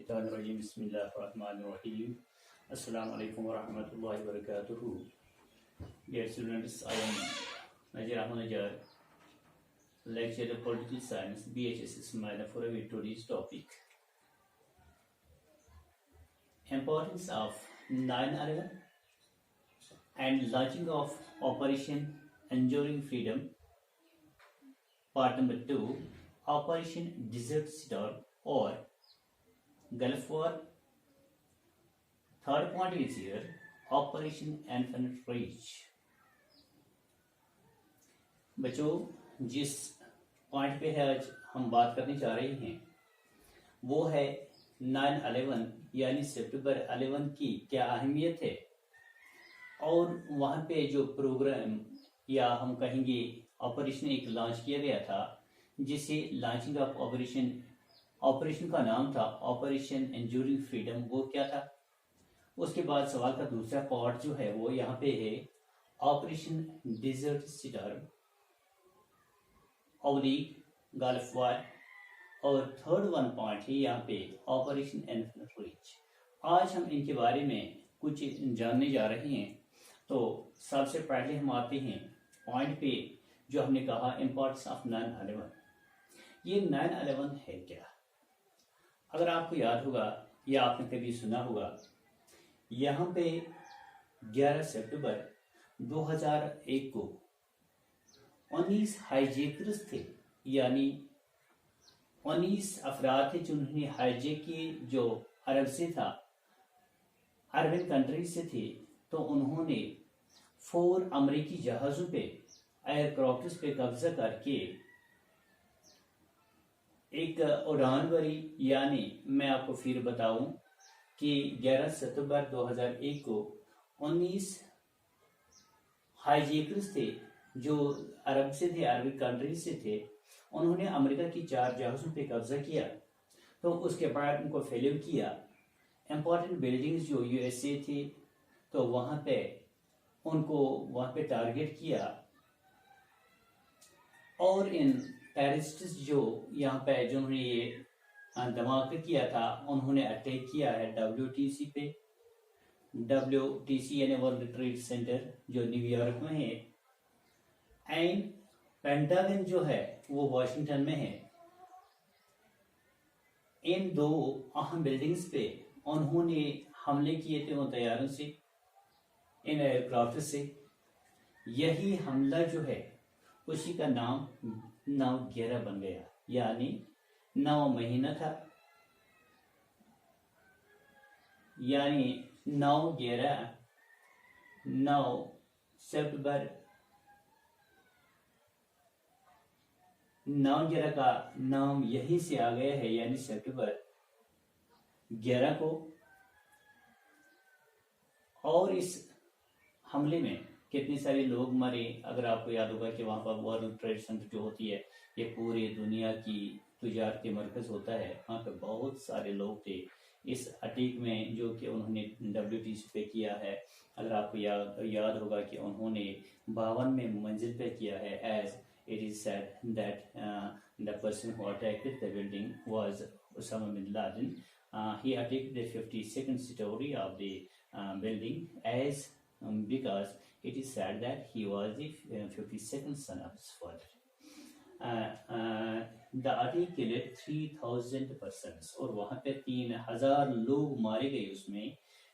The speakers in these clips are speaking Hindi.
मिनशैतानिर्रजीम बिस्मिल्लाहिर्रहमानिर्रहीम अस्सलामु अलैकुम वरहमतुल्लाहि वबरकातुहू। Dear students, I am Najir Ahmad Najjar, lecturer Political Science, BHS Ismaila for today's topic. Importance of 9/11 and launching of Operation Enduring Freedom. Part number 2, Operation Desert Storm or Gulf War. Third point is here, Operation Infinite Reach. बच्चों, जिस पॉइंट पे है आज हम बात करने जा रहे हैं वो है 9/11 यानी सितंबर 11 की क्या अहमियत है और वहाँ पे जो प्रोग्राम या हम कहेंगे ऑपरेशन एक लॉन्च किया गया था जिसे लॉन्चिंग ऑफ ऑपरेशन का नाम था ऑपरेशन एंड्यूरिंग फ्रीडम। वो क्या था? उसके बाद सवाल का दूसरा पार्ट जो है वो यहाँ पे है operation desert storm oblique gulf war और थर्ड वन पॉइंट है यहाँ पे ऑपरेशन इन्फिनिट रीच। आज हम इनके बारे में कुछ जानने जा रहे हैं। तो सबसे पहले हम आते हैं पॉइंट पे जो हमने कहा इम्पोर्टेंस ऑफ 9/11। ये 9/11 है क्या? अगर आपको याद होगा या आपने कभी सुना होगा, यहाँ पे 11 सितंबर 2001 को 19 हाईजैकर्स थे, यानी 19 अफराद थे जिन्होंने हाईजैक किए, जो अरब से था, अरबियन कंट्री से थे। तो उन्होंने 4 अमेरिकी जहाज़ों पे एयरक्राफ्ट्स पे कब्जा करके एक उड़ान भरी। यानी मैं आपको फिर बताऊं कि 11 सितंबर 2001 को 19 हाईजैकर्स थे जो अरब से थे, अरबिक कंट्री से थे। उन्होंने अमेरिका की 4 जहाज़ों पे कब्जा किया। तो उसके बाद उनको फेल किया। इम्पोर्टेंट बिल्डिंग्स जो यूएसए थे तो वहाँ पे उनको वहाँ पे टारगेट किया और इन टेररिस्ट्स जो यहाँ पे जिन्होंने ये धमाका किया था उन्होंने अटैक किया है WTC पे। WTC यानी वर्ल्ड ट्रेड सेंटर जो न्यूयॉर्क में है, एंड पेंटागन जो है वो वॉशिंगटन में है। इन 2 अहम बिल्डिंग्स पे उन्होंने हमले किए थे उन तैयारों से, इन एयरक्राफ्ट से। यही हमला जो है उसी का नाम 9/11 बन गया, यानी 9 महीना था, यानी 9/11 9 सितंबर 9/11 का नाम यही से आ गया है, यानी सितंबर 11 को। और इस हमले में कितने सारे लोग मरे, अगर आपको याद होगा कि वहाँ पर वर्ल्ड ट्रेड सेंटर जो होती है ये पूरी दुनिया की तिजारती मरकज़ होता है, वहाँ पर बहुत सारे लोग थे इस अटैक में जो कि उन्होंने WTC पे किया है। अगर आपको याद होगा कि उन्होंने 52वें मंजिल पे किया है। As it is said that the person who attacked the building was Osama bin Laden. He attacked the 52nd story of the building as because it is said that he was the 52nd son of his father. The attack killed 3,000 persons और वहाँ पे 3,000 लोग मारे गए। उसमें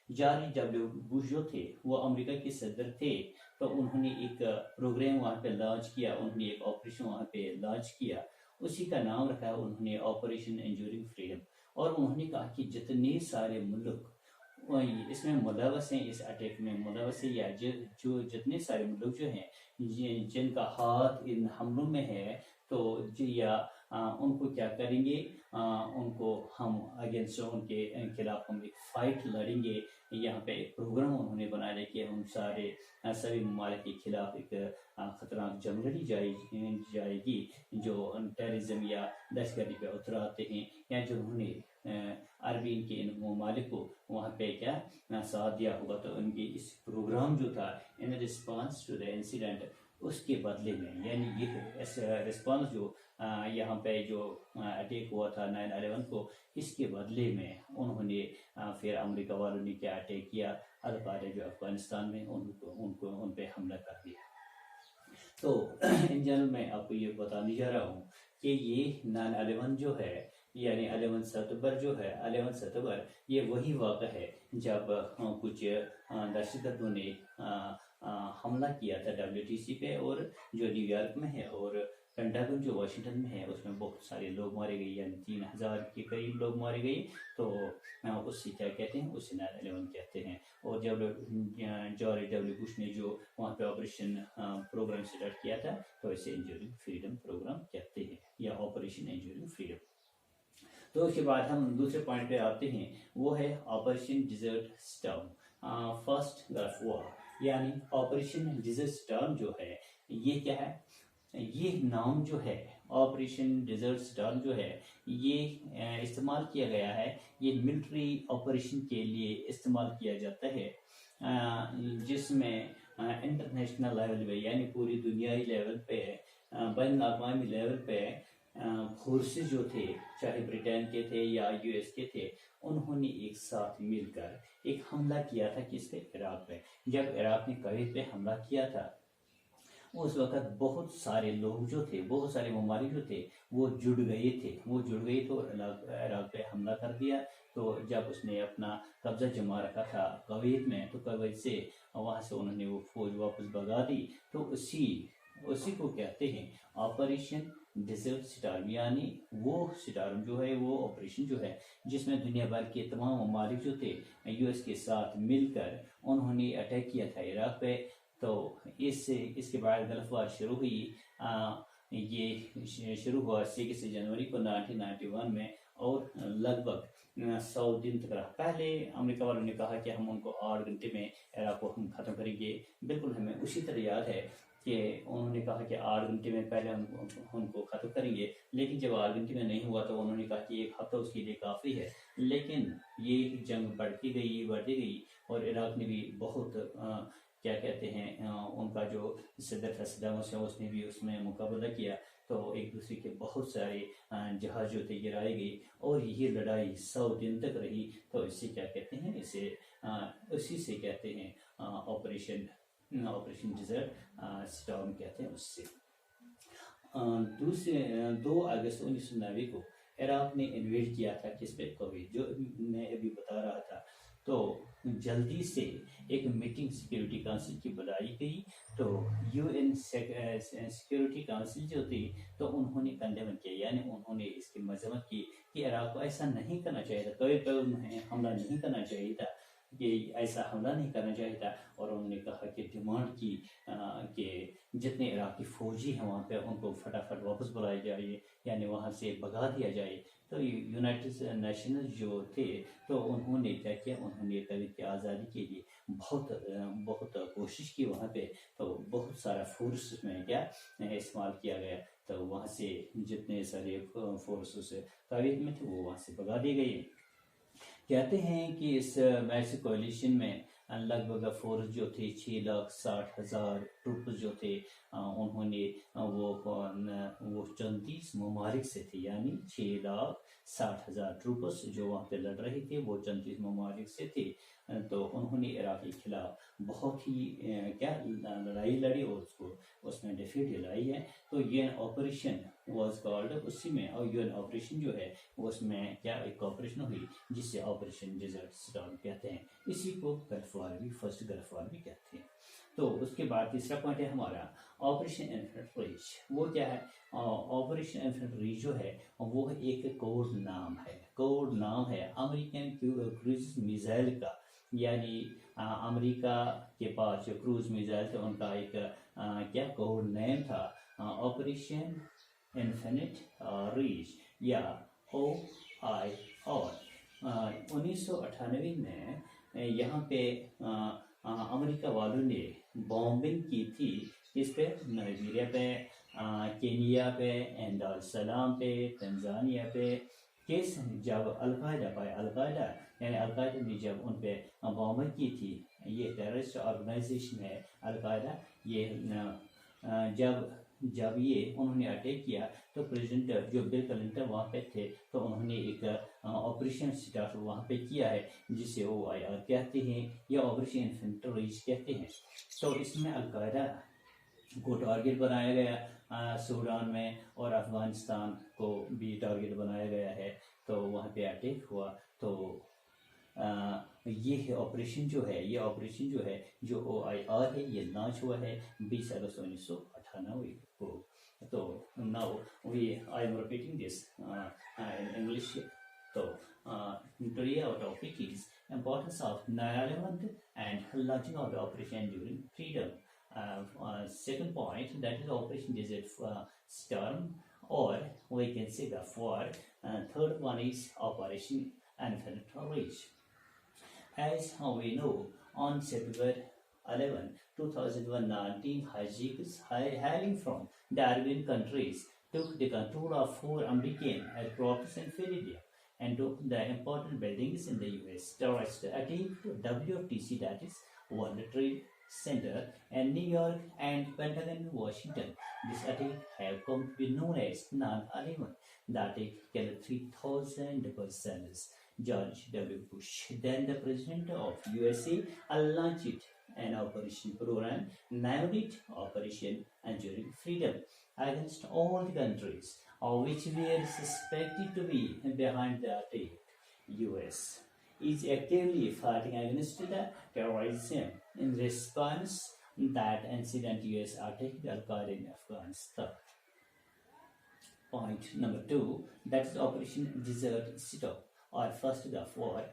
जॉर्ज W. बुश जो थे वो अमेरिका के सदर थे। तो उन्होंने एक प्रोग्राम वहाँ पे लॉन्च किया, उन्होंने एक ऑपरेशन वहाँ पे लॉन्च किया, उसी का नाम रखा उन्होंने ऑपरेशन एंड्यूरिंग फ्रीडम। और उन्होंने कहा कि जितने सारे मुल्क इसमें मुलवस हैं, इस अटैक में मुलवस है, या जो जितने सारे मुल्क जो हैं जिनका हाथ इन हमलों में है, तो या उनको क्या करेंगे, उनको हम अगेंस्ट उनके खिलाफ हम एक फाइट लड़ेंगे। यहाँ पे एक प्रोग्राम उन्होंने बनाया कि हम सभी ममालिक के खिलाफ एक खतरनाक जंग लड़ी जाएगी जो टेररिज्म या दहशतगर्दी पे उतर आते हैं, या जो उन्होंने अरबी के इन ममालिक को वहाँ पे क्या साथ दिया होगा। तो उनके इस प्रोग्राम जो था in response to the incident, उसके बदले में, यानी ये रिस्पॉन्स जो यहाँ पे जो अटैक हुआ था 9/11 को, इसके बदले में उन्होंने फिर अमेरिका वालों ने क्या अटैक किया, अलकायदा जो अफगानिस्तान में उनको उन पे हमला कर दिया। तो इन जनरल मैं आपको ये बताने जा रहा हूँ कि ये 9/11 जो है, यानी 11 सितंबर जो है, 11 सितंबर ये वही वाक़ा है जब कुछ दहशतगर्दों ने हमला किया था WTC पे, और जो न्यूयॉर्क में है, और पेंटागन जो वाशिंगटन में है, उसमें बहुत सारे लोग मारे गए, यानी 3000 के करीब लोग मारे गए। तो उससे क्या कहते हैं, उससे 9/11 कहते हैं। और जब जॉर्ज W बुश ने जो वहाँ पे ऑपरेशन प्रोग्राम स्टार्ट किया था, तो इसे एंड्यूरिंग फ्रीडम प्रोग्राम कहते हैं, या ऑपरेशन एंड्यूरिंग फ्रीडम। तो उसके बाद हम दूसरे पॉइंट पे आते हैं, वो है operation desert storm, first gulf war, यानी ऑपरेशन डिजर्ट स्टॉर्म जो है, ये क्या है, ये नाम जो है ऑपरेशन डिजर्ट स्टॉर्म जो है, ये इस्तेमाल किया गया है, ये मिलिट्री ऑपरेशन के लिए इस्तेमाल किया जाता है, जिसमें इंटरनेशनल लेवल पे, यानी पूरी दुनियाई लेवल पे, बैन अवी लेवल पे फोर्सेस जो थे, चाहे ब्रिटेन के थे या US के थे, उन्होंने एक साथ मिलकर एक हमला किया था, किस पे, इराक पे। जब इराक ने कवीत पे हमला किया था, उस वक्त बहुत सारे लोग जो थे, बहुत सारे ममालिक जो थे, वो जुड़ गए तो इराक पे हमला कर दिया। तो जब उसने अपना कब्जा जमा रखा था कवीत में, तो कवीत से वहाँ से उन्होंने वो फौज वापस भगा दी। तो उसी को कहते हैं ऑपरेशन डिजर्ट स्टॉर्म, यानी वो स्टॉर्म जो है, वो ऑपरेशन जो है, जिसमें दुनिया भर के तमाम ममालिक जो थे US के साथ मिलकर उन्होंने अटैक किया था इराक पे। तो इसके बाद गल्फ वार शुरू हुई। ये शुरू हुआ 6 जनवरी को 1991 में, और लगभग 100 दिन तक रहा। पहले अमेरिका वालों ने कहा कि हम उनको 8 घंटे में इराक को हम ख़त्म करेंगे। बिल्कुल हमें उसी तरह याद है कि उन्होंने कहा कि 8 घंटे में पहले हम उनको ख़त्म करेंगे, लेकिन जब 8 घंटे में नहीं हुआ तो उन्होंने कहा कि 1 हफ्ता उसके लिए काफ़ी है। लेकिन ये जंग बढ़ती गई, और इराक ने भी बहुत क्या कहते हैं, उनका जो सदर था सद्दाम हुसैन, उसने भी उसमें मुकाबला किया। तो एक दूसरे के बहुत सारे जहाज जो थे गिराए गए, और ये लड़ाई 100 दिन तक रही। तो इसे क्या कहते हैं, उसी से कहते हैं ऑपरेशन डिजर्ट स्टॉर्म कहते हैं। उससे 2 अगस्त 1990 को इराक ने इन्वेड किया था, किस पे, कवीत, जो मैं अभी बता रहा था। तो जल्दी से एक मीटिंग सिक्योरिटी काउंसिल की बुलाई गई। तो UN सिक्योरिटी काउंसिल जो थी, तो उन्होंने कंडेम किया, यानी उन्होंने इसकी मजम्मत की कि इराक को ऐसा नहीं करना चाहिए था, कभी पर उन्हें हमला नहीं करना चाहिए था, कि ऐसा हमला नहीं करना चाहिए था। और उन्होंने कहा कि डिमांड की कि जितने इराकी फौजी हैं वहाँ पे, उनको फटाफट वापस बुलाया जाए, यानी वहाँ से भगा दिया जाए। तो यूनाइटेड नेशंस जो थे, तो उन्होंने क्या किया, उन्होंने कवीत की आज़ादी के लिए बहुत कोशिश की वहाँ पे। तो बहुत सारा फोर्स में क्या इस्तेमाल किया गया। तो वहाँ से जितने सारे फोर्सेस कवीत में थे, वो वहाँ से भगा दिए गए। कहते हैं कि इस मैच कोalition में लगभग फोर्स जो थे 6,60,000 ट्रूप जो थे, उन्होंने वो 34 ममालिक से थे, यानी 6,60,000 ट्रूपर्स जो वहाँ पे लड़ रहे थे, वो 34 ममालिक से थे। तो उन्होंने इराक के खिलाफ बहुत ही लड़ाई लड़ी, और उसमें डिफीट दिलाई है। तो UN ऑपरेशन वाज कॉल्ड, उसी में, और UN ऑपरेशन जो है उसमें क्या एक ऑपरेशन हुई, जिससे ऑपरेशन डिजर्ट स्टॉर्म कहते हैं। इसी को गल्फ वार भी, फर्स्ट गल्फ वार भी कहते हैं। तो उसके बाद तीसरा पॉइंट है हमारा ऑपरेशन इन्फिनिट रीच। वो क्या है, ऑपरेशन इन्फिनिट रीच जो है, वो एक कोड नाम है अमेरिकन क्रूज मिसाइल का, यानी अमेरिका के पास जो क्रूज मिसाइल थे, उनका एक क्या कोड नेम था, ऑपरेशन इन्फिनिट रीच, या OIR। 1998 में यहाँ पे अमेरिका वालों ने बॉम्बिंग की थी, इस पे, नाइजीरिया पे, केनिया पे, एंडाल सलाम पे, तंजानिया पे। केस जब अलकायदा यानी अलकायदा ने जब उन पे बॉम्बिंग की थी, ये टेररिस्ट ऑर्गेनाइजेशन है अलकायदा। ये जब जब ये उन्होंने अटैक किया तो प्रेसिडेंट जो बिल क्लिंटन वहाँ पे थे तो उन्होंने एक ऑपरेशन स्टार्ट वहाँ पे किया है जिसे OIR कहते हैं या ऑपरेशन इन्फेंट्री रेज कहते हैं। तो इसमें अलकायदा को टारगेट बनाया गया सूडान में और अफगानिस्तान को भी टारगेट बनाया गया है। तो वहाँ पे अटैक हुआ। तो ये ऑपरेशन जो है जो OIR है ये लॉन्च हुआ है 20 अगस्त 1998 को। तो now I am repeating this in English. तो today our topic is importance of 9/11 and launching of the operation during freedom. Second point, that is Operation Desert Storm, or we can say the FOR. Third one is Operation Infinite Reach. As we know, on September 11, 2019, hijackers hailing from the Arabian countries took the control of 4 American aircrafts in Florida and took the important buildings in the US. Terrorists attacked WTC, that is World Trade Center, in New York and Pentagon in Washington. This attack have come to be known as 9/11. The attack killed 3,000 persons. George W. Bush, then the president of USA, launched an operation program named it Operation Enduring Freedom against all the countries which were suspected to be behind the attack. US is actively fighting against the terrorism. In response that incident, US attacked Al-Qaeda in Afghanistan. Point number 2, that is Operation Desert Storm, or first the FOR.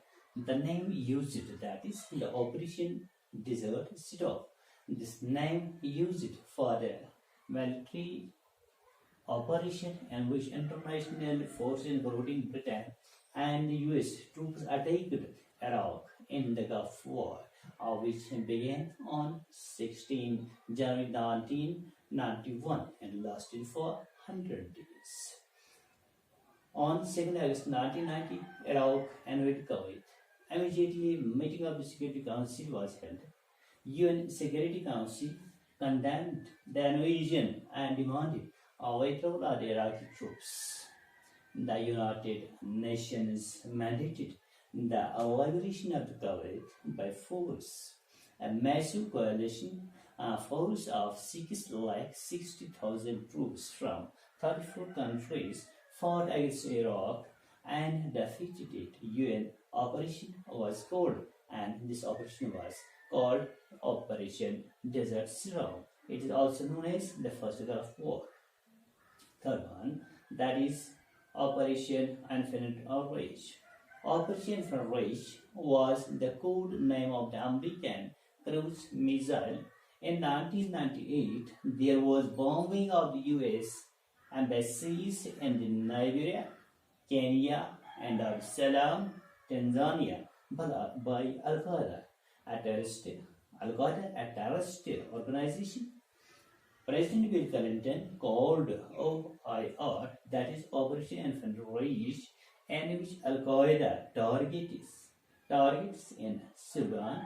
The name used, that is the Operation Desert Storm. This name used for the military operation in which international forces including Britain and the US troops attacked Iraq in the Gulf War, which began on 16 January 1991 and lasted for 100 days. On 2nd August 1990, Iraq invaded Kuwait. Immediately, a meeting of the Security Council was held. UN Security Council condemned the invasion and demanded a withdrawal of the Iraqi troops. The United Nations mandated the evacuation of the Kuwait by force. A massive coalition force of 660,000 troops from 34 countries fought against Iraq and defeated it. UN operation was called, and this operation was called Operation Desert Storm. It is also known as the First Gulf War. Third one, that is Operation Infinite Reach. Operation Infinite Reach was the code name of the American cruise missile. In 1998, there was bombing of the US embassies in Nigeria, Kenya, and Dar es Salaam, Tanzania by Al-Qaeda, a terrorist organization. President Bill Clinton called OIR, that is Operation Infinite Reach, in which Al-Qaeda targets in Sudan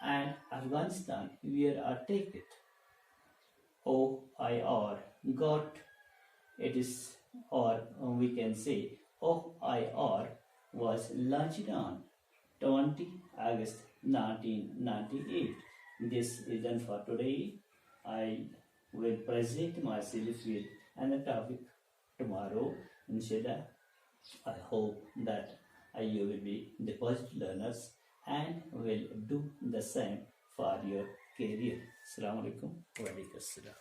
and Afghanistan were attacked. OIR got it is, or we can say OIR was launched on 20 August 1998. This is done for today. I will present myself with another topic tomorrow, inshallah. I hope that you will be the positive learners and will do the same for your career. Assalamu alaikum wa alaikum assalam.